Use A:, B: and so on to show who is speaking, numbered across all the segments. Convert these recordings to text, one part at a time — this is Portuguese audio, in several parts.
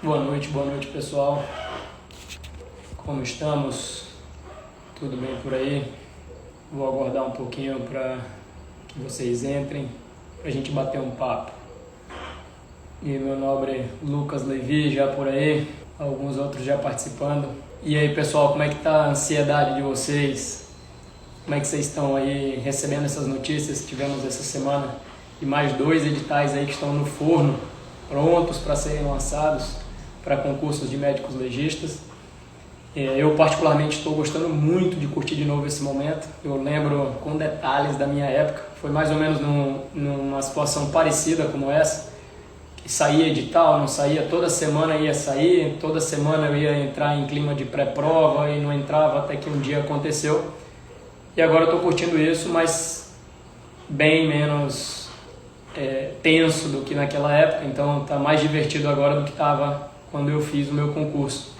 A: Boa noite pessoal. Como estamos? Tudo bem por aí? Vou aguardar um pouquinho para que vocês entrem, para a gente bater um papo. E meu nobre Lucas Levi já por aí, alguns outros já participando. E aí pessoal, como é que tá a ansiedade de vocês? Como é que vocês estão aí recebendo essas notícias que tivemos essa semana? E mais 2 editais aí que estão no forno, prontos para serem lançados para concursos de médicos legistas. Eu particularmente estou gostando muito de curtir de novo esse momento. Eu lembro com detalhes da minha época, foi mais ou menos numa situação parecida como essa, que saía edital, não saía, toda semana ia sair, toda semana eu ia entrar em clima de pré-prova e não entrava até que um dia aconteceu. E agora eu estou curtindo isso, mas bem menos tenso do que naquela época, então está mais divertido agora do que estava quando eu fiz o meu concurso.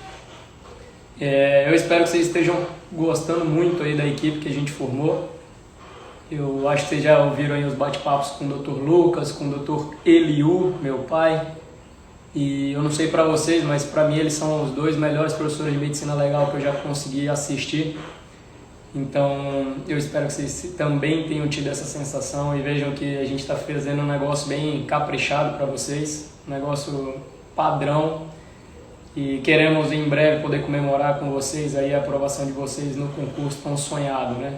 A: Eu espero que vocês estejam gostando muito aí da equipe que a gente formou. Eu acho que vocês já ouviram aí os bate-papos com o Dr. Lucas, com o Dr. Eliu, meu pai. E eu não sei para vocês, mas para mim eles são os 2 melhores professores de medicina legal que eu já consegui assistir. Então eu espero que vocês também tenham tido essa sensação e vejam que a gente está fazendo um negócio bem caprichado para vocês, um negócio padrão. E queremos em breve poder comemorar com vocês aí a aprovação de vocês no concurso tão sonhado, né?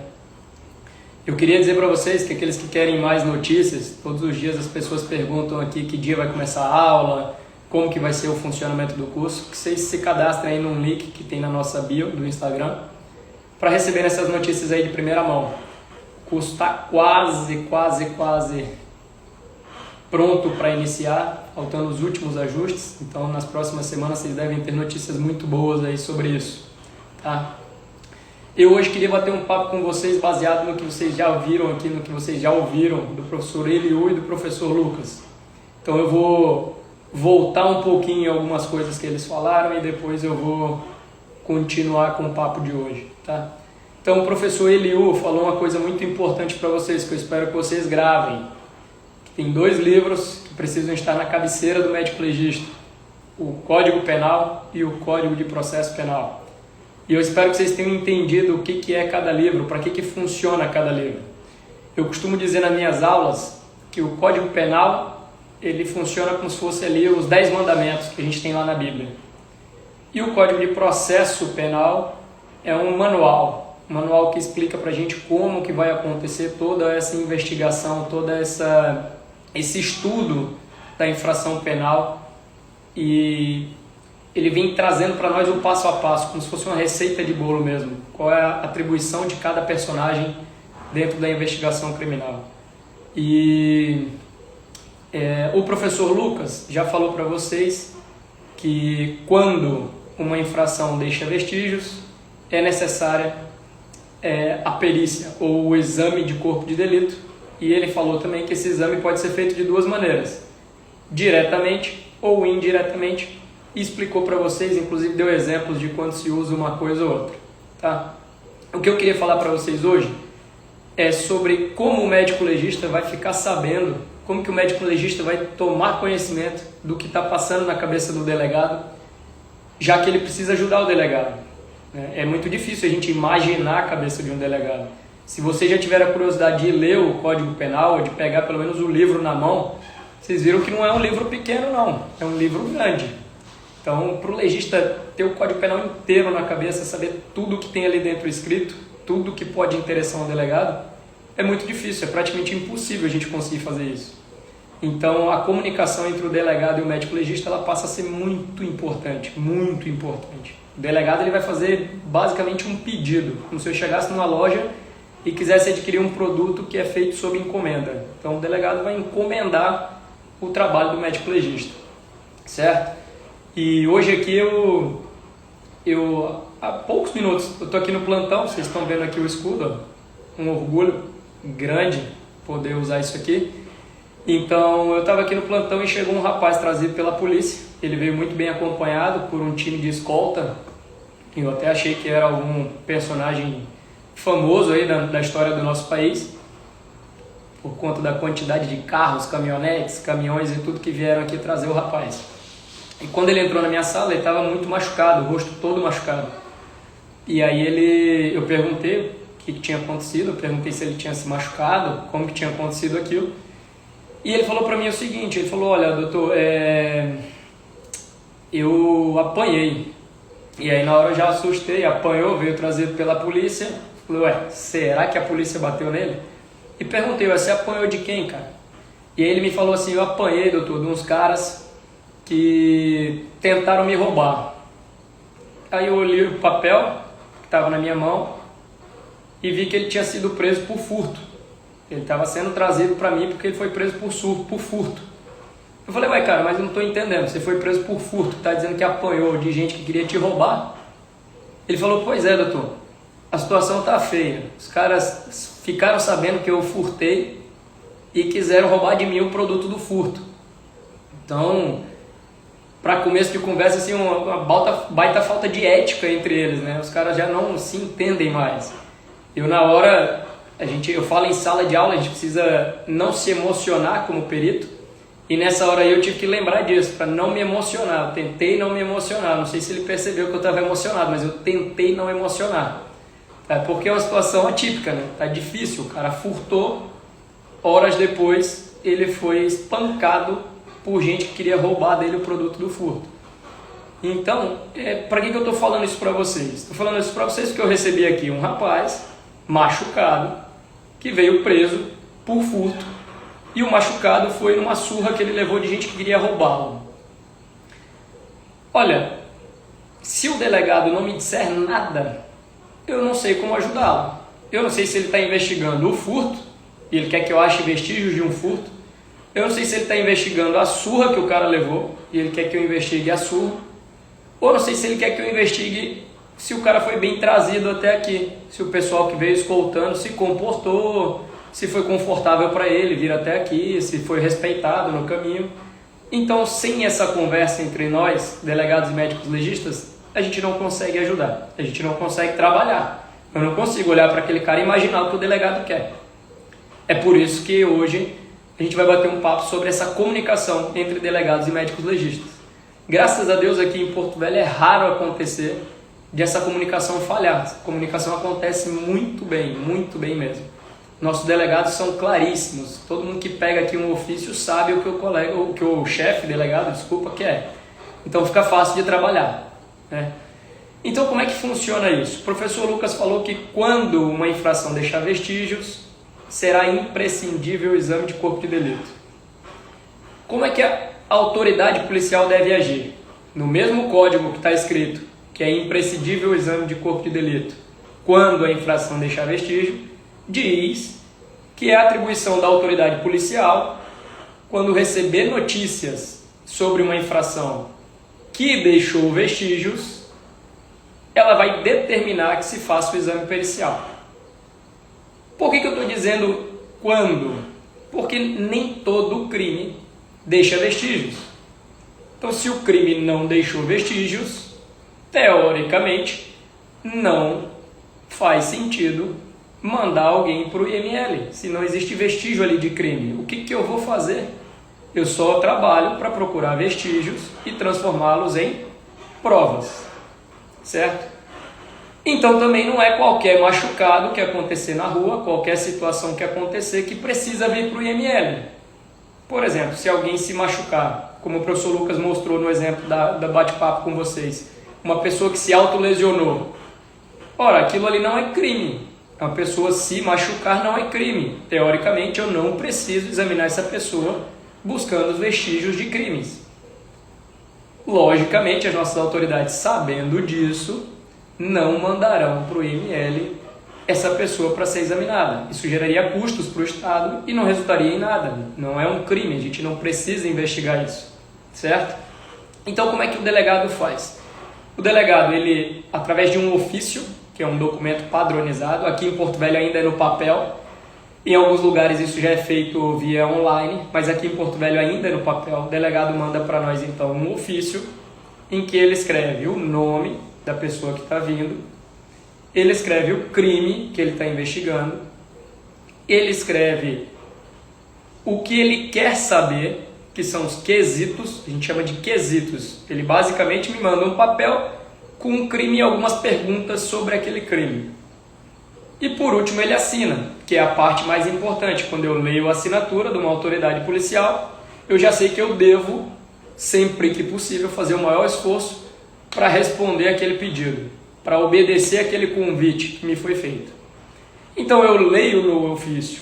A: Eu queria dizer para vocês que aqueles que querem mais notícias, todos os dias as pessoas perguntam aqui que dia vai começar a aula, como que vai ser o funcionamento do curso, que vocês se cadastrem aí num link que tem na nossa bio do Instagram para receber essas notícias aí de primeira mão. O curso está quase pronto para iniciar, faltando os últimos ajustes, então nas próximas semanas vocês devem ter notícias muito boas aí sobre isso, tá? Eu hoje queria bater um papo com vocês baseado no que vocês já viram aqui, no que vocês já ouviram do professor Eliu e do professor Lucas. Então eu vou voltar um pouquinho em algumas coisas que eles falaram e depois eu vou continuar com o papo de hoje, tá? Então o professor Eliu falou uma coisa muito importante para vocês, que eu espero que vocês gravem. Tem 2 livros que precisam estar na cabeceira do médico legista, o Código Penal e o Código de Processo Penal. E eu espero que vocês tenham entendido o que é cada livro, para que funciona cada livro. Eu costumo dizer nas minhas aulas que o Código Penal ele funciona como se fosse ali os 10 mandamentos que a gente tem lá na Bíblia. E o Código de Processo Penal é um manual que explica para a gente como que vai acontecer toda essa investigação, toda esse estudo da infração penal, e ele vem trazendo para nós o passo a passo, como se fosse uma receita de bolo mesmo, qual é a atribuição de cada personagem dentro da investigação criminal. E o professor Lucas já falou para vocês que quando uma infração deixa vestígios, é necessária a perícia ou o exame de corpo de delito. E ele falou também que esse exame pode ser feito de 2 maneiras, diretamente ou indiretamente, e explicou para vocês, inclusive deu exemplos de quando se usa uma coisa ou outra, tá? O que eu queria falar para vocês hoje é sobre como o médico legista vai ficar sabendo, como que o médico legista vai tomar conhecimento do que está passando na cabeça do delegado, já que ele precisa ajudar o delegado. É muito difícil a gente imaginar a cabeça de um delegado. Se você já tiver a curiosidade de ler o Código Penal, ou de pegar pelo menos o livro na mão, vocês viram que não é um livro pequeno não, é um livro grande. Então, para o legista ter o Código Penal inteiro na cabeça, saber tudo que tem ali dentro escrito, tudo que pode interessar um delegado, é muito difícil, é praticamente impossível a gente conseguir fazer isso. Então, a comunicação entre o delegado e o médico legista, ela passa a ser muito importante, muito importante. O delegado ele vai fazer basicamente um pedido, como se eu chegasse numa loja e quisesse adquirir um produto que é feito sob encomenda. Então o delegado vai encomendar o trabalho do médico legista, certo? E hoje aqui eu há poucos minutos, eu estou aqui no plantão, vocês estão vendo aqui o escudo, ó, um orgulho grande poder usar isso aqui. Então eu estava aqui no plantão e chegou um rapaz trazido pela polícia, ele veio muito bem acompanhado por um time de escolta, eu até achei que era algum personagem famoso aí da história do nosso país, por conta da quantidade de carros, caminhonetes, caminhões e tudo que vieram aqui trazer o rapaz. E quando ele entrou na minha sala, ele estava muito machucado, o rosto todo machucado. E aí eu perguntei o que tinha acontecido, eu perguntei se ele tinha se machucado, como que tinha acontecido aquilo. E ele falou para mim o seguinte, ele falou, olha, doutor, eu apanhei. E aí na hora eu já assustei, apanhou, veio trazido pela polícia. Falei, ué, será que a polícia bateu nele? E perguntei, você apanhou de quem, cara? E aí ele me falou assim, eu apanhei, doutor, de uns caras que tentaram me roubar. Aí eu olhei o papel que estava na minha mão e vi que ele tinha sido preso por furto. Ele estava sendo trazido para mim porque ele foi preso por furto. Eu falei, ué, cara, mas eu não estou entendendo, você foi preso por furto, está dizendo que apanhou de gente que queria te roubar? Ele falou, pois é, doutor, a situação está feia, os caras ficaram sabendo que eu furtei e quiseram roubar de mim o produto do furto. Então, para começo de conversa, assim, uma baita falta de ética entre eles, né? Os caras já não se entendem mais. Eu, na hora, eu falo em sala de aula, a gente precisa não se emocionar como perito, e nessa hora aí eu tive que lembrar disso, para não me emocionar. Eu tentei não me emocionar, não sei se ele percebeu que eu estava emocionado, mas eu tentei não emocionar. Porque é uma situação atípica, né? Tá difícil, o cara furtou, horas depois ele foi espancado por gente que queria roubar dele o produto do furto. Então, para que eu estou falando isso para vocês? Estou falando isso para vocês porque eu recebi aqui um rapaz machucado que veio preso por furto e o machucado foi numa surra que ele levou de gente que queria roubá-lo. Olha, se o delegado não me disser nada, eu não sei como ajudá-lo. Eu não sei se ele está investigando o furto e ele quer que eu ache vestígios de um furto. Eu não sei se ele está investigando a surra que o cara levou e ele quer que eu investigue a surra. Ou não sei se ele quer que eu investigue se o cara foi bem trazido até aqui, se o pessoal que veio escoltando se comportou, se foi confortável para ele vir até aqui, se foi respeitado no caminho. Então, sem essa conversa entre nós, delegados e médicos legistas, a gente não consegue ajudar, a gente não consegue trabalhar. Eu não consigo olhar para aquele cara e imaginar o que o delegado quer. É por isso que hoje a gente vai bater um papo sobre essa comunicação entre delegados e médicos legistas. Graças a Deus aqui em Porto Velho é raro acontecer dessa comunicação falhar. Essa comunicação acontece muito bem mesmo. Nossos delegados são claríssimos. Todo mundo que pega aqui um ofício sabe o que o chefe delegado, quer. Então fica fácil de trabalhar, né? Então como é que funciona isso? O professor Lucas falou que quando uma infração deixar vestígios, será imprescindível o exame de corpo de delito. Como é que a autoridade policial deve agir? No mesmo código que está escrito que é imprescindível o exame de corpo de delito quando a infração deixar vestígio, diz que é atribuição da autoridade policial, quando receber notícias sobre uma infração que deixou vestígios, ela vai determinar que se faça o exame pericial. Por que eu estou dizendo quando? Porque nem todo crime deixa vestígios. Então, se o crime não deixou vestígios, teoricamente, não faz sentido mandar alguém para o IML. Se não existe vestígio ali de crime, o que eu vou fazer? Eu só trabalho para procurar vestígios e transformá-los em provas, certo? Então também não é qualquer machucado que acontecer na rua, qualquer situação que acontecer que precisa vir para o IML. Por exemplo, se alguém se machucar, como o professor Lucas mostrou no exemplo da bate-papo com vocês, uma pessoa que se autolesionou. Ora, aquilo ali não é crime. Uma pessoa se machucar não é crime. Teoricamente, eu não preciso examinar essa pessoa buscando os vestígios de crimes. Logicamente, as nossas autoridades, sabendo disso, não mandarão para o IML essa pessoa para ser examinada. Isso geraria custos para o Estado e não resultaria em nada. Não é um crime, a gente não precisa investigar isso, certo? Então, como é que o delegado faz? O delegado, ele, através de um ofício, que é um documento padronizado, aqui em Porto Velho ainda é no papel, em alguns lugares isso já é feito via online, mas aqui em Porto Velho ainda é no papel. O delegado manda para nós então um ofício em que ele escreve o nome da pessoa que está vindo, ele escreve o crime que ele está investigando, ele escreve o que ele quer saber que são os quesitos, a gente chama de quesitos. Ele basicamente me manda um papel com um crime e algumas perguntas sobre aquele crime. E por último ele assina, que é a parte mais importante. Quando eu leio a assinatura de uma autoridade policial, eu já sei que eu devo, sempre que possível, fazer o maior esforço para responder aquele pedido, para obedecer aquele convite que me foi feito. Então eu leio no ofício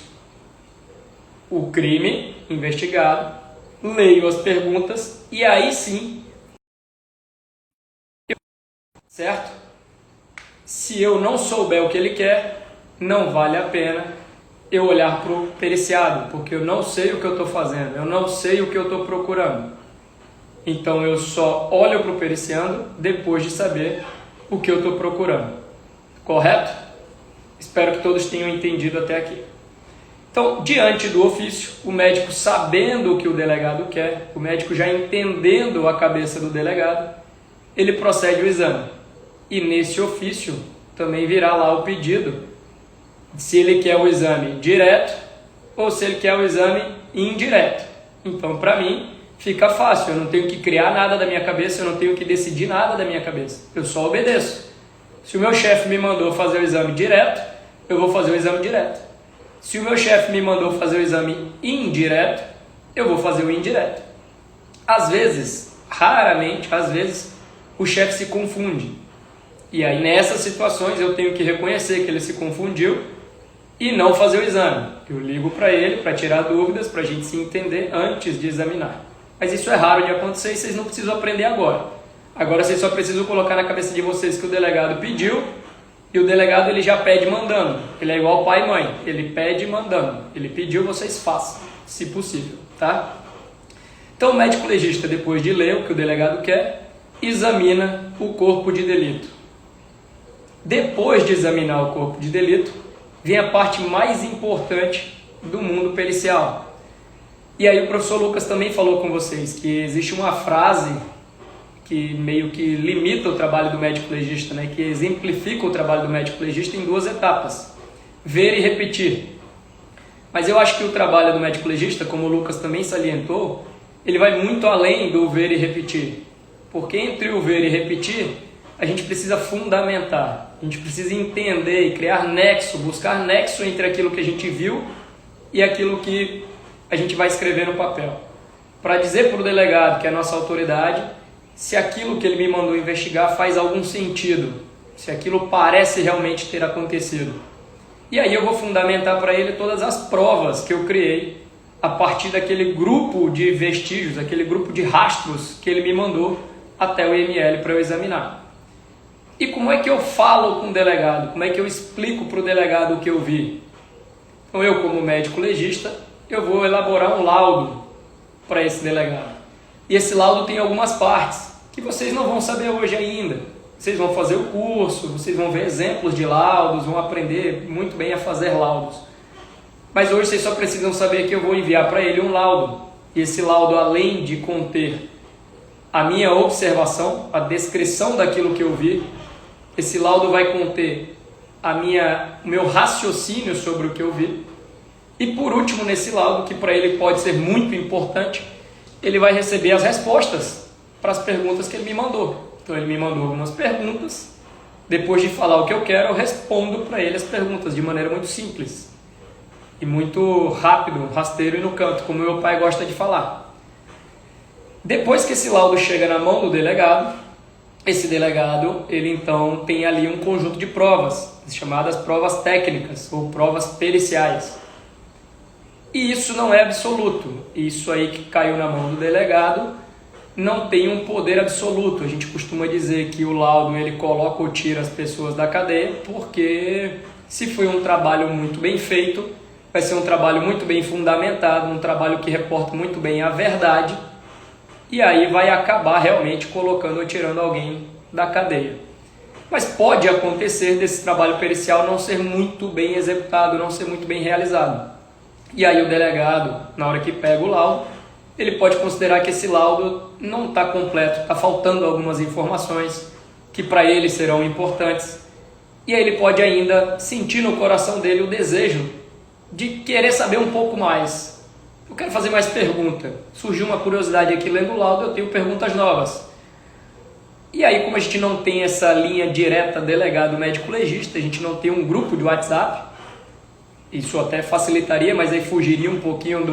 A: o crime investigado, leio as perguntas e aí sim, certo? Se eu não souber o que ele quer, não vale a pena eu olhar para o periciado, porque eu não sei o que eu estou fazendo, eu não sei o que eu estou procurando. Então eu só olho para o periciando depois de saber o que eu estou procurando. Correto? Espero que todos tenham entendido até aqui. Então, diante do ofício, o médico sabendo o que o delegado quer, o médico já entendendo a cabeça do delegado, ele procede ao exame. E nesse ofício também virá lá o pedido, se ele quer o exame direto ou se ele quer o exame indireto. Então, para mim, fica fácil, eu não tenho que criar nada da minha cabeça, eu não tenho que decidir nada da minha cabeça, eu só obedeço. Se o meu chefe me mandou fazer o exame direto, eu vou fazer o exame direto. Se o meu chefe me mandou fazer o exame indireto, eu vou fazer o indireto. Às vezes, raramente, às vezes, o chefe se confunde. E aí nessas situações eu tenho que reconhecer que ele se confundiu e não fazer o exame. Eu ligo para ele para tirar dúvidas, para a gente se entender antes de examinar. Mas isso é raro de acontecer e vocês não precisam aprender agora. Agora vocês só precisam colocar na cabeça de vocês que o delegado pediu e o delegado ele já pede mandando. Ele é igual pai e mãe, ele pede mandando. Ele pediu, vocês façam, se possível, tá? Então o médico legista, depois de ler o que o delegado quer, examina o corpo de delito. Depois de examinar o corpo de delito, vem a parte mais importante do mundo pericial. E aí o professor Lucas também falou com vocês que existe uma frase que meio que limita o trabalho do médico legista, né? Que exemplifica o trabalho do médico legista em duas etapas: ver e repetir. Mas eu acho que o trabalho do médico legista, como o Lucas também salientou, ele vai muito além do ver e repetir. Porque entre o ver e repetir, a gente precisa fundamentar, a gente precisa entender e criar nexo, buscar nexo entre aquilo que a gente viu e aquilo que a gente vai escrever no papel. Para dizer para o delegado, que é a nossa autoridade, se aquilo que ele me mandou investigar faz algum sentido, se aquilo parece realmente ter acontecido. E aí eu vou fundamentar para ele todas as provas que eu criei a partir daquele grupo de vestígios, aquele grupo de rastros que ele me mandou até o IML para eu examinar. E como é que eu falo com o delegado? Como é que eu explico para o delegado o que eu vi? Então eu, como médico legista, eu vou elaborar um laudo para esse delegado. E esse laudo tem algumas partes que vocês não vão saber hoje ainda. Vocês vão fazer o curso, vocês vão ver exemplos de laudos, vão aprender muito bem a fazer laudos. Mas hoje vocês só precisam saber que eu vou enviar para ele um laudo. E esse laudo, além de conter a minha observação, a descrição daquilo que eu vi, esse laudo vai conter o meu raciocínio sobre o que eu vi. E por último, nesse laudo, que para ele pode ser muito importante, ele vai receber as respostas para as perguntas que ele me mandou. Então ele me mandou algumas perguntas, depois de falar o que eu quero, eu respondo para ele as perguntas de maneira muito simples e muito rápido, rasteiro e no canto, como meu pai gosta de falar. Depois que esse laudo chega na mão do delegado, esse delegado, ele então tem ali um conjunto de provas, chamadas provas técnicas ou provas periciais. E isso não é absoluto. Isso aí que caiu na mão do delegado não tem um poder absoluto. A gente costuma dizer que o laudo ele coloca ou tira as pessoas da cadeia, porque se foi um trabalho muito bem feito, vai ser um trabalho muito bem fundamentado, um trabalho que reporta muito bem a verdade, e aí vai acabar realmente colocando ou tirando alguém da cadeia. Mas pode acontecer desse trabalho pericial não ser muito bem executado, não ser muito bem realizado. E aí o delegado, na hora que pega o laudo, ele pode considerar que esse laudo não está completo, está faltando algumas informações que para ele serão importantes. E aí ele pode ainda sentir no coração dele o desejo de querer saber um pouco mais. Eu quero fazer mais pergunta. Surgiu uma curiosidade aqui lendo o laudo, eu tenho perguntas novas. E aí, como a gente não tem essa linha direta delegado médico legista, a gente não tem um grupo de WhatsApp, isso até facilitaria, mas aí fugiria um pouquinho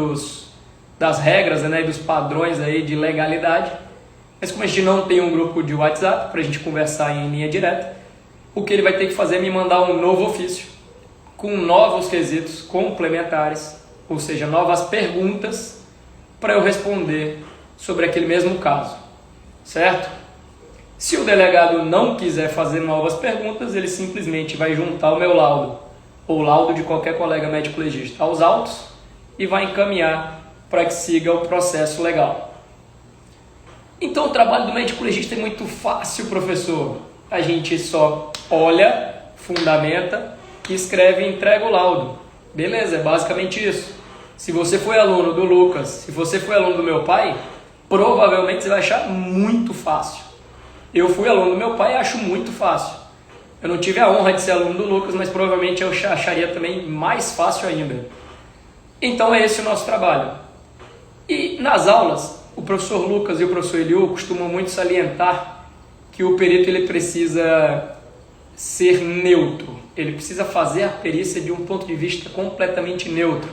A: das regras, né, e dos padrões aí de legalidade. Mas como a gente não tem um grupo de WhatsApp para a gente conversar em linha direta, o que ele vai ter que fazer é me mandar um novo ofício com novos quesitos complementares, ou seja, novas perguntas para eu responder sobre aquele mesmo caso, certo? Se o delegado não quiser fazer novas perguntas, ele simplesmente vai juntar o meu laudo, ou o laudo de qualquer colega médico legista, aos autos e vai encaminhar para que siga o processo legal. Então o trabalho do médico legista é muito fácil, professor. A gente só olha, fundamenta, escreve e entrega o laudo. Beleza, é basicamente isso. Se você foi aluno do Lucas, se você foi aluno do meu pai, provavelmente você vai achar muito fácil. Eu fui aluno do meu pai e acho muito fácil. Eu não tive a honra de ser aluno do Lucas, mas provavelmente eu acharia também mais fácil ainda. Então é esse o nosso trabalho. E nas aulas, o professor Lucas e o professor Eliu costumam muito salientar que o perito ele precisa ser neutro. Ele precisa fazer a perícia de um ponto de vista completamente neutro,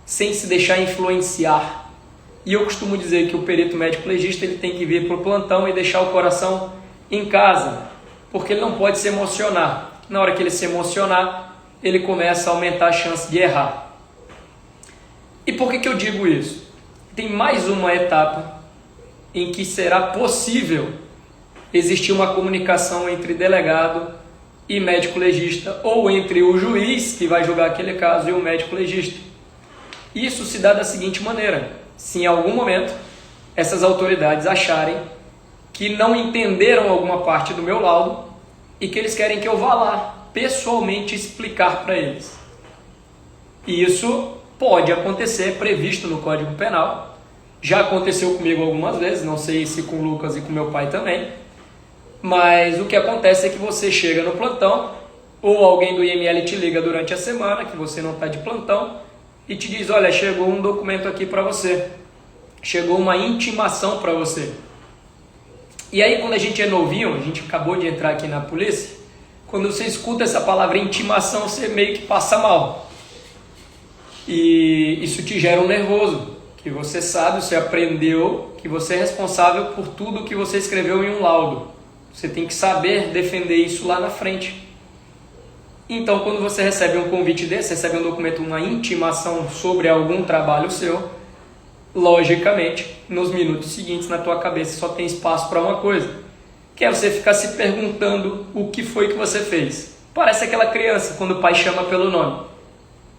A: sem se deixar influenciar. E eu costumo dizer que o perito médico legista ele tem que vir para o plantão e deixar o coração em casa, porque ele não pode se emocionar. Na hora que ele se emocionar, ele começa a aumentar a chance de errar. E por que eu digo isso? Tem mais uma etapa em que será possível existir uma comunicação entre delegado e médico legista, ou entre o juiz que vai julgar aquele caso e o médico legista. Isso se dá da seguinte maneira: se em algum momento essas autoridades acharem que não entenderam alguma parte do meu laudo e que eles querem que eu vá lá pessoalmente explicar para eles. E isso pode acontecer, é previsto no Código Penal. Já aconteceu comigo algumas vezes, não sei se com o Lucas e com meu pai também. Mas o que acontece é que você chega no plantão, ou alguém do IML te liga durante a semana, que você não está de plantão, e te diz: olha, chegou um documento aqui para você, chegou uma intimação para você. E aí quando a gente é novinho, a gente acabou de entrar aqui na polícia, quando você escuta essa palavra intimação, você meio que passa mal. E isso te gera um nervoso, que você sabe, você aprendeu que você é responsável por tudo que você escreveu em um laudo. Você tem que saber defender isso lá na frente. Então, quando você recebe um convite desse, recebe um documento, uma intimação sobre algum trabalho seu, logicamente, nos minutos seguintes, na tua cabeça só tem espaço para uma coisa, que é você ficar se perguntando o que foi que você fez. Parece aquela criança, quando o pai chama pelo nome.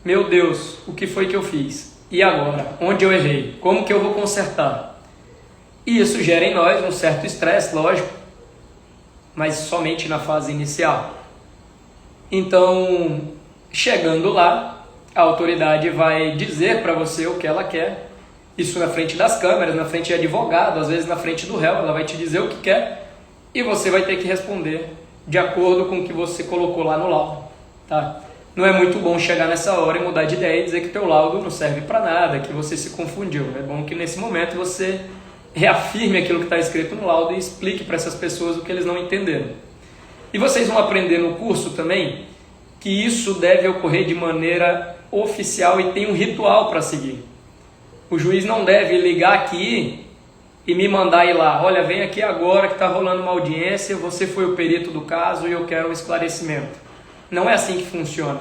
A: Meu Deus, o que foi que eu fiz? E agora? Onde eu errei? Como que eu vou consertar? E isso gera em nós um certo estresse, lógico, mas somente na fase inicial. Então, chegando lá, a autoridade vai dizer para você o que ela quer, isso na frente das câmeras, na frente de advogado, às vezes na frente do réu, ela vai te dizer o que quer e você vai ter que responder de acordo com o que você colocou lá no laudo, tá? Não é muito bom chegar nessa hora e mudar de ideia e dizer que teu laudo não serve para nada, que você se confundiu. É bom que nesse momento você reafirme aquilo que está escrito no laudo e explique para essas pessoas o que eles não entenderam. E vocês vão aprender no curso também que isso deve ocorrer de maneira oficial e tem um ritual para seguir. O juiz não deve ligar aqui e me mandar ir lá. Olha, vem aqui agora que está rolando uma audiência, você foi o perito do caso e eu quero um esclarecimento. Não é assim que funciona.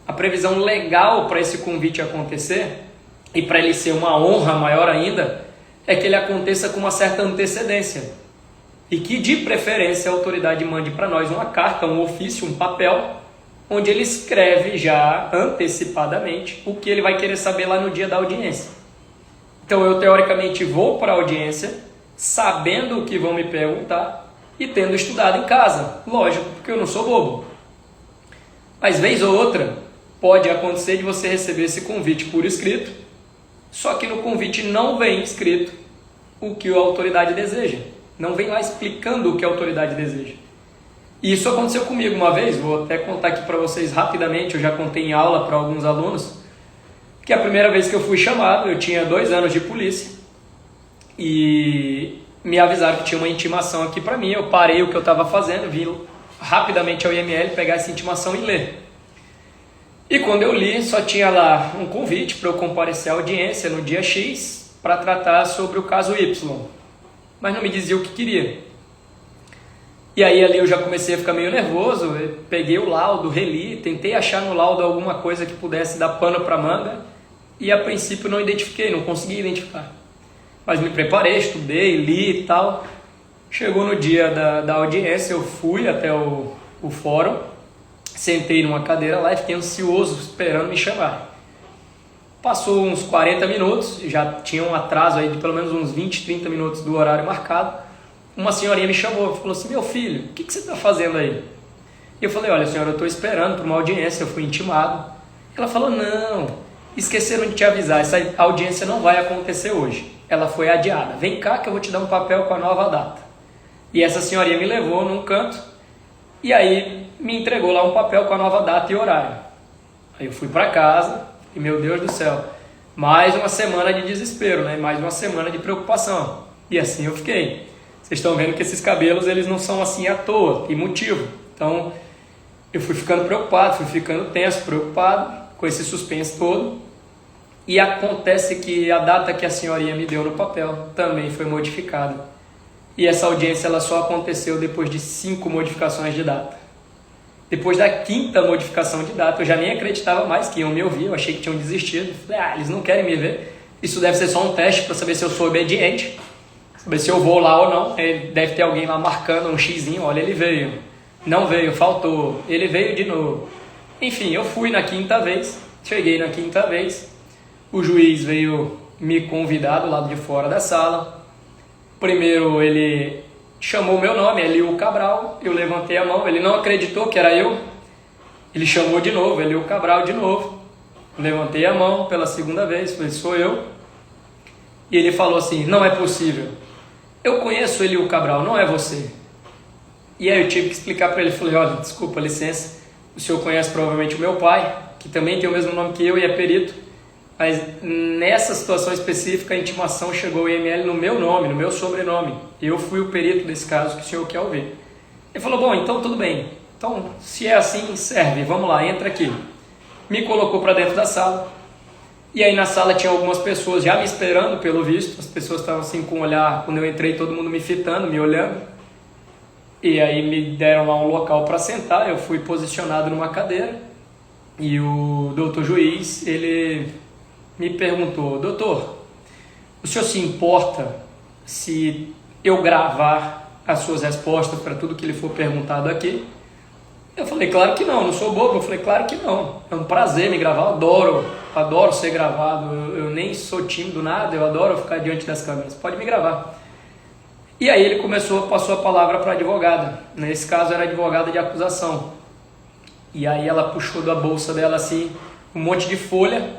A: A previsão legal para esse convite acontecer, e para ele ser uma honra maior ainda, é que ele aconteça com uma certa antecedência. E que, de preferência, a autoridade mande para nós uma carta, um ofício, um papel, onde ele escreve já antecipadamente o que ele vai querer saber lá no dia da audiência. Então eu, teoricamente, vou para a audiência sabendo o que vão me perguntar e tendo estudado em casa. Lógico, porque eu não sou bobo. Mas, vez ou outra, pode acontecer de você receber esse convite por escrito, só que no convite não vem escrito o que a autoridade deseja. Não vem lá explicando o que a autoridade deseja. E isso aconteceu comigo uma vez, vou até contar aqui para vocês rapidamente, eu já contei em aula para alguns alunos, que a primeira vez que eu fui chamado, eu tinha 2 anos de polícia e me avisaram que tinha uma intimação aqui para mim. Eu parei o que eu estava fazendo, vim rapidamente ao IML pegar essa intimação e ler. E quando eu li, só tinha lá um convite para eu comparecer à audiência no dia X para tratar sobre o caso Y, mas não me dizia o que queria. E aí ali eu já comecei a ficar meio nervoso, eu peguei o laudo, reli, tentei achar no laudo alguma coisa que pudesse dar pano para manga e a princípio não identifiquei, não consegui identificar. Mas me preparei, estudei, li e tal. Chegou no dia da audiência, eu fui até o fórum, sentei numa cadeira lá e fiquei ansioso esperando me chamar. Passou uns 40 minutos, já tinha um atraso aí de pelo menos uns 20, 30 minutos do horário marcado. Uma senhorinha me chamou e falou assim: meu filho, o que você está fazendo aí? E eu falei: olha senhora, eu estou esperando para uma audiência, eu fui intimado. Ela falou: não, esqueceram de te avisar, essa audiência não vai acontecer hoje, ela foi adiada, vem cá que eu vou te dar um papel com a nova data. E essa senhorinha me levou num canto e aí me entregou lá um papel com a nova data e horário. Aí eu fui para casa e, meu Deus do céu, mais uma semana de desespero, né? Mais uma semana de preocupação. E assim eu fiquei. Vocês estão vendo que esses cabelos, eles não são assim à toa, tem motivo. Então, eu fui ficando preocupado, fui ficando tenso, preocupado com esse suspense todo. E acontece que a data que a senhorinha me deu no papel também foi modificada. E essa audiência ela só aconteceu depois de 5 modificações de data. Depois da 5ª modificação de data, eu já nem acreditava mais que iam me ouvir, eu achei que tinham desistido. Falei: eles não querem me ver. Isso deve ser só um teste para saber se eu sou obediente, saber se eu vou lá ou não. Deve ter alguém lá marcando um xizinho: olha, ele veio, não veio, faltou, ele veio de novo. Enfim, eu fui na 5ª vez, cheguei na 5ª vez, o juiz veio me convidar do lado de fora da sala. Primeiro ele chamou meu nome, Eliu Cabral, eu levantei a mão, ele não acreditou que era eu, ele chamou de novo, Eliu Cabral de novo, levantei a mão pela 2ª vez, falei: sou eu. E ele falou assim: não é possível, eu conheço Eliu Cabral, não é você. E aí eu tive que explicar para ele, falei: olha, desculpa, licença, o senhor conhece provavelmente o meu pai, que também tem o mesmo nome que eu e é perito, mas nessa situação específica a intimação chegou ao IML no meu nome, no meu sobrenome. Eu fui o perito desse caso que o senhor quer ouvir. Ele falou: bom, então tudo bem. Então, se é assim, serve. Vamos lá, entra aqui. Me colocou para dentro da sala. E aí na sala tinha algumas pessoas já me esperando, pelo visto. As pessoas estavam assim com o olhar, quando eu entrei, todo mundo me fitando, me olhando. E aí me deram lá um local para sentar. Eu fui posicionado numa cadeira. E o doutor juiz, ele me perguntou: doutor, o senhor se importa se eu gravar as suas respostas para tudo que lhe for perguntado aqui? Eu falei: claro que não, não sou bobo. Eu falei: claro que não, é um prazer me gravar, eu adoro ser gravado, eu nem sou tímido, nada, eu adoro ficar diante das câmeras, pode me gravar. E aí ele passou a palavra para a advogada, nesse caso era a advogada de acusação. E aí ela puxou da bolsa dela assim um monte de folha.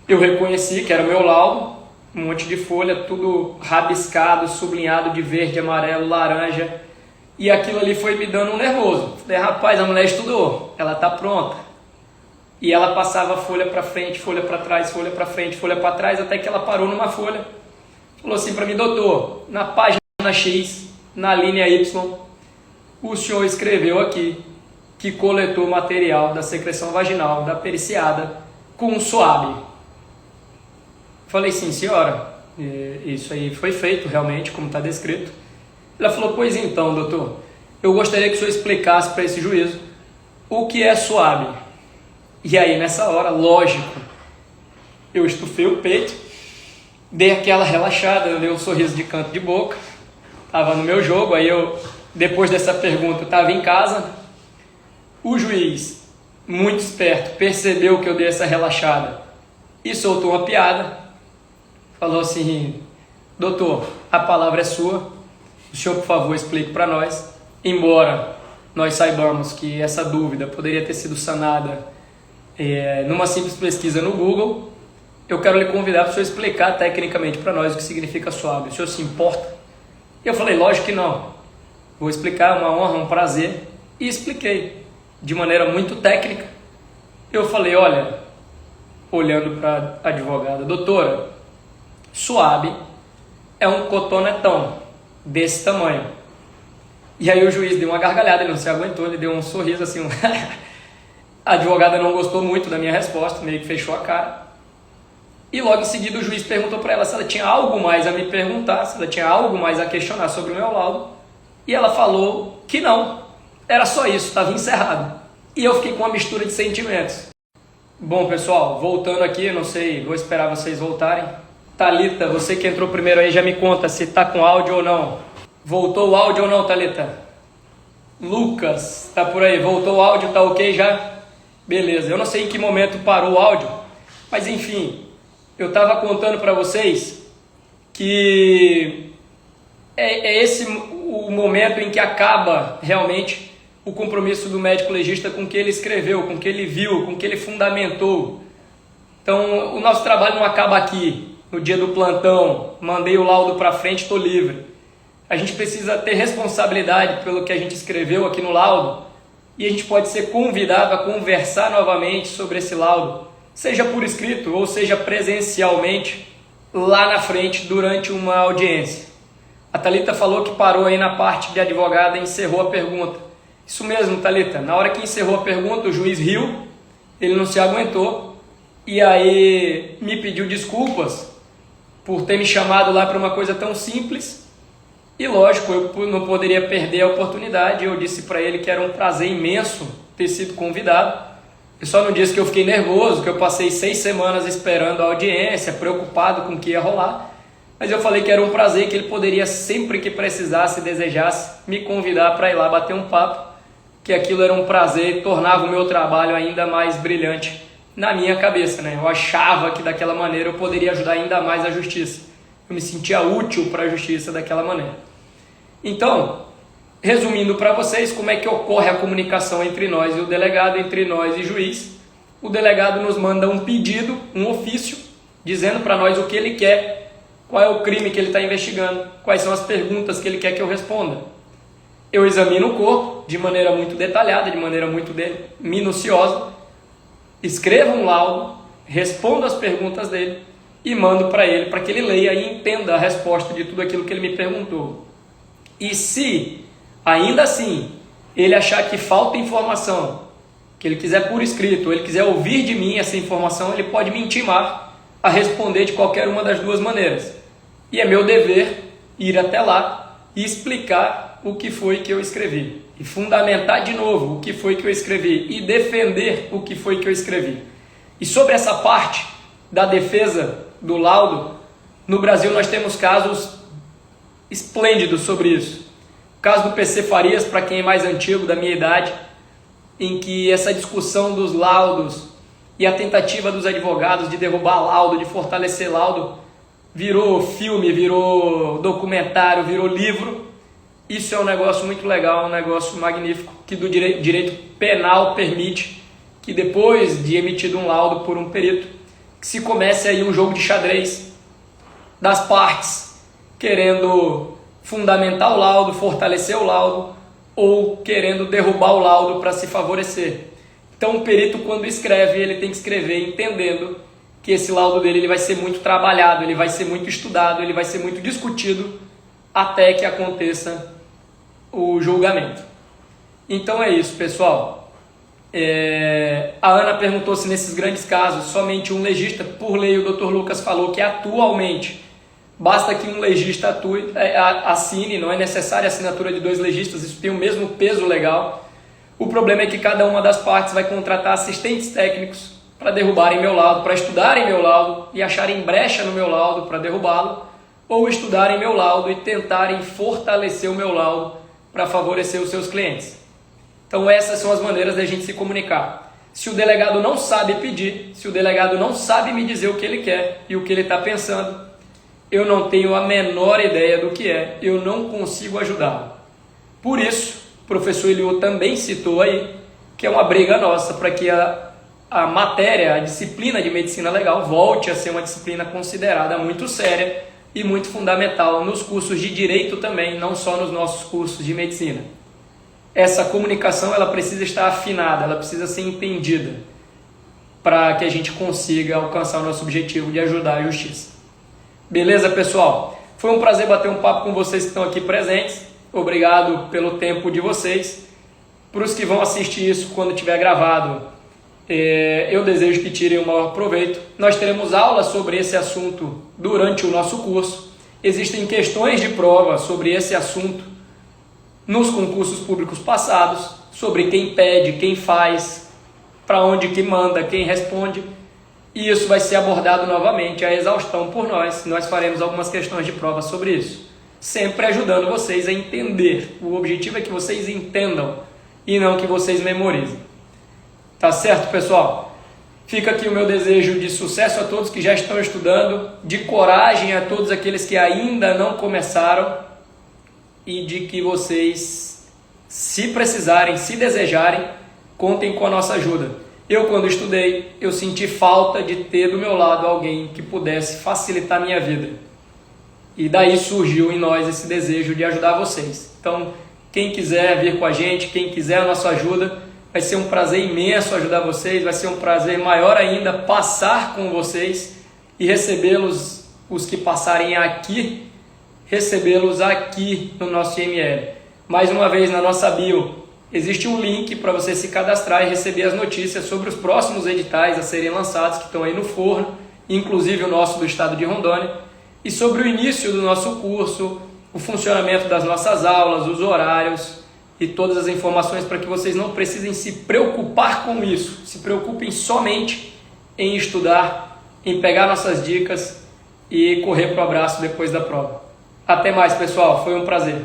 A: Eu reconheci que era o meu laudo, um monte de folha, tudo rabiscado, sublinhado de verde, amarelo, laranja. E aquilo ali foi me dando um nervoso. Falei: rapaz, a mulher estudou, ela está pronta. E ela passava folha para frente, folha para trás, folha para frente, folha para trás, até que ela parou numa folha. Falou assim para mim: doutor, na página X, na linha Y, o senhor escreveu aqui que coletou material da secreção vaginal, da periciada, com um SUAB. Falei: sim, senhora, isso aí foi feito realmente, como está descrito. Ela falou: pois então, doutor, eu gostaria que o senhor explicasse para esse juízo o que é SUAB. E aí, nessa hora, lógico, eu estufei o peito, dei aquela relaxada, eu dei um sorriso de canto de boca, estava no meu jogo. Aí eu, depois dessa pergunta, estava em casa, o juiz, muito esperto, percebeu que eu dei essa relaxada e soltou uma piada. Falou assim: doutor, a palavra é sua, o senhor por favor explique para nós. Embora nós saibamos que essa dúvida poderia ter sido sanada numa simples pesquisa no Google, eu quero lhe convidar para o senhor explicar tecnicamente para nós o que significa SUAB. O senhor se importa? Eu falei: lógico que não, vou explicar, uma honra, um prazer. E expliquei de maneira muito técnica. Eu falei: olha, olhando para a advogada: doutora, Suabe é um cotonetão desse tamanho. E aí o juiz deu uma gargalhada, ele não se aguentou, ele deu um sorriso assim. A advogada não gostou muito da minha resposta, meio que fechou a cara. E logo em seguida o juiz perguntou para ela se ela tinha algo mais a me perguntar, se ela tinha algo mais a questionar sobre o meu laudo. E ela falou que não, era só isso, estava encerrado. E eu fiquei com uma mistura de sentimentos. Bom, pessoal, voltando aqui, não sei, vou esperar vocês voltarem. Thalita, você que entrou primeiro aí, já me conta se tá com áudio ou não. Voltou o áudio ou não, Thalita? Lucas, tá por aí, voltou o áudio, tá ok já? Beleza, eu não sei em que momento parou o áudio, mas enfim, eu tava contando para vocês que é esse o momento em que acaba realmente o compromisso do médico legista com o que ele escreveu, com o que ele viu, com o que ele fundamentou. Então, o nosso trabalho não acaba aqui, no dia do plantão, mandei o laudo para frente, estou livre. A gente precisa ter responsabilidade pelo que a gente escreveu aqui no laudo e a gente pode ser convidado a conversar novamente sobre esse laudo, seja por escrito ou seja presencialmente, lá na frente, durante uma audiência. A Thalita falou que parou aí na parte de advogada e encerrou a pergunta. Isso mesmo, Thalita. Na hora que encerrou a pergunta, o juiz riu, ele não se aguentou e aí me pediu desculpas por ter me chamado lá para uma coisa tão simples. E lógico, eu não poderia perder a oportunidade. Eu disse para ele que era um prazer imenso ter sido convidado. Eu só não disse que eu fiquei nervoso, que eu passei 6 semanas esperando a audiência, preocupado com o que ia rolar. Mas eu falei que era um prazer, que ele poderia, sempre que precisasse, desejasse, me convidar para ir lá bater um papo, que aquilo era um prazer e tornava o meu trabalho ainda mais brilhante na minha cabeça, né? Eu achava que daquela maneira eu poderia ajudar ainda mais a justiça. Eu me sentia útil para a justiça daquela maneira. Então, resumindo para vocês como é que ocorre a comunicação entre nós e o delegado, entre nós e juiz. O delegado nos manda um pedido, um ofício, dizendo para nós o que ele quer, qual é o crime que ele está investigando, quais são as perguntas que ele quer que eu responda. Eu examino o corpo de maneira muito detalhada, de maneira muito minuciosa, escrevo um laudo, respondo as perguntas dele e mando para ele, para que ele leia e entenda a resposta de tudo aquilo que ele me perguntou. E se ainda assim ele achar que falta informação, que ele quiser por escrito, ou ele quiser ouvir de mim essa informação, ele pode me intimar a responder de qualquer uma das duas maneiras. E é meu dever ir até lá e explicar o que foi que eu escrevi. E fundamentar de novo o que foi que eu escrevi. E defender o que foi que eu escrevi. E sobre essa parte da defesa do laudo, no Brasil nós temos casos esplêndidos sobre isso. O caso do PC Farias, para quem é mais antigo, da minha idade, em que essa discussão dos laudos e a tentativa dos advogados de derrubar laudo, de fortalecer laudo, virou filme, virou documentário, virou livro. Isso é um negócio muito legal, um negócio magnífico, que do direito penal permite que depois de emitido um laudo por um perito, que se comece aí um jogo de xadrez das partes, querendo fundamentar o laudo, fortalecer o laudo, ou querendo derrubar o laudo para se favorecer. Então o perito, quando escreve, ele tem que escrever entendendo que esse laudo dele ele vai ser muito trabalhado, ele vai ser muito estudado, ele vai ser muito discutido até que aconteça o julgamento. Então é isso, pessoal. A Ana perguntou se nesses grandes casos somente um legista, por lei o Dr. Lucas falou que atualmente basta que um legista atue, assine, não é necessária a assinatura de 2 legistas, isso tem o mesmo peso legal. O problema é que cada uma das partes vai contratar assistentes técnicos para derrubarem meu laudo, para estudarem meu laudo e acharem brecha no meu laudo para derrubá-lo, ou estudarem meu laudo e tentarem fortalecer o meu laudo para favorecer os seus clientes. Então essas são as maneiras da gente se comunicar. Se o delegado não sabe pedir, se o delegado não sabe me dizer o que ele quer e o que ele está pensando, eu não tenho a menor ideia do que é, eu não consigo ajudá-lo. Por isso, o professor Eliô também citou aí que é uma briga nossa para que a matéria, a disciplina de medicina legal volte a ser uma disciplina considerada muito séria e muito fundamental nos cursos de direito também, não só nos nossos cursos de medicina. Essa comunicação ela precisa estar afinada, ela precisa ser entendida. para que a gente consiga alcançar o nosso objetivo de ajudar a justiça. Beleza, pessoal? Foi um prazer bater um papo com vocês que estão aqui presentes. Obrigado pelo tempo de vocês. Para os que vão assistir isso quando tiver gravado, eu desejo que tirem o maior proveito. Nós teremos aulas sobre esse assunto durante o nosso curso. Existem questões de prova sobre esse assunto nos concursos públicos passados, sobre quem pede, quem faz, para onde que manda, quem responde. E isso vai ser abordado novamente à exaustão por nós. Nós faremos algumas questões de prova sobre isso, sempre ajudando vocês a entender. O objetivo é que vocês entendam e não que vocês memorizem. Tá certo, pessoal? Fica aqui o meu desejo de sucesso a todos que já estão estudando, de coragem a todos aqueles que ainda não começaram e de que vocês, se precisarem, se desejarem, contem com a nossa ajuda. Eu, quando estudei, eu senti falta de ter do meu lado alguém que pudesse facilitar a minha vida. E daí surgiu em nós esse desejo de ajudar vocês. Então, quem quiser vir com a gente, quem quiser a nossa ajuda, vai ser um prazer imenso ajudar vocês, vai ser um prazer maior ainda passar com vocês e recebê-los, os que passarem aqui, recebê-los aqui no nosso IML. Mais uma vez, na nossa bio, existe um link para você se cadastrar e receber as notícias sobre os próximos editais a serem lançados, que estão aí no forno, inclusive o nosso do estado de Rondônia, e sobre o início do nosso curso, o funcionamento das nossas aulas, os horários e todas as informações para que vocês não precisem se preocupar com isso. Se preocupem somente em estudar, em pegar nossas dicas e correr para o abraço depois da prova. Até mais, pessoal. Foi um prazer.